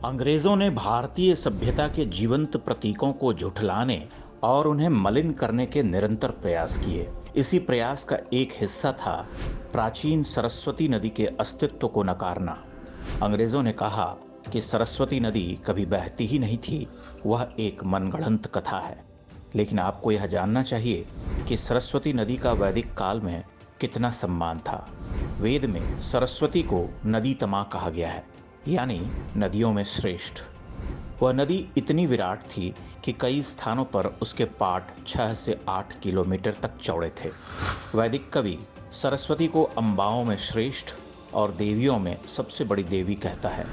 अंग्रेजों ने भारतीय सभ्यता के जीवंत प्रतीकों को झुठलाने और उन्हें मलिन करने के निरंतर प्रयास किए। इसी प्रयास का एक हिस्सा था प्राचीन सरस्वती नदी के अस्तित्व को नकारना। अंग्रेजों ने कहा कि सरस्वती नदी कभी बहती ही नहीं थी, वह एक मनगढ़ंत कथा है। लेकिन आपको यह जानना चाहिए कि सरस्वती नदी का वैदिक काल में कितना सम्मान था। वेद में सरस्वती को नदी तमा कहा गया है, यानी नदियों में श्रेष्ठ। वह नदी इतनी विराट थी कि कई स्थानों पर उसके पाट 6 से 8 किलोमीटर तक चौड़े थे। वैदिक कवि सरस्वती को अम्बाओं में श्रेष्ठ और देवियों में सबसे बड़ी देवी कहता है।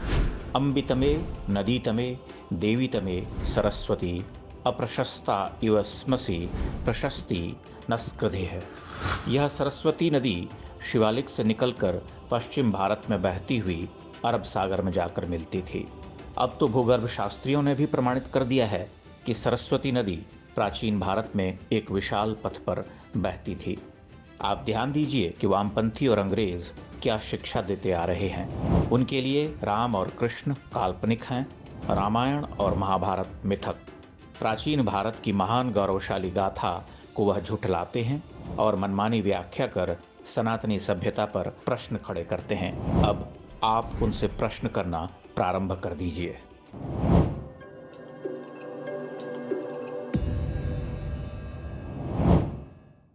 अम्बितमे नदीतमे देवीतमे सरस्वती अप्रशस्ता इव स्मसि प्रशस्ति नस्कृधे है। यह सरस्वती नदी शिवालिक से निकलकर पश्चिम भारत में बहती हुई अरब सागर में जाकर मिलती थी। अब तो भूगर्भ शास्त्रियों ने भी प्रमाणित कर दिया है कि सरस्वती नदी प्राचीन भारत में एक विशाल पथ पर बहती थी। आप ध्यान दीजिए कि वामपंथी और अंग्रेज क्या शिक्षा देते आ रहे हैं। उनके लिए राम और कृष्ण काल्पनिक हैं, रामायण और महाभारत मिथक। प्राचीन भारत की महान गौरवशाली गाथा को वह झुठलाते हैं और मनमानी व्याख्या कर सनातनी सभ्यता पर प्रश्न खड़े करते हैं। अब आप उनसे प्रश्न करना प्रारंभ कर दीजिए।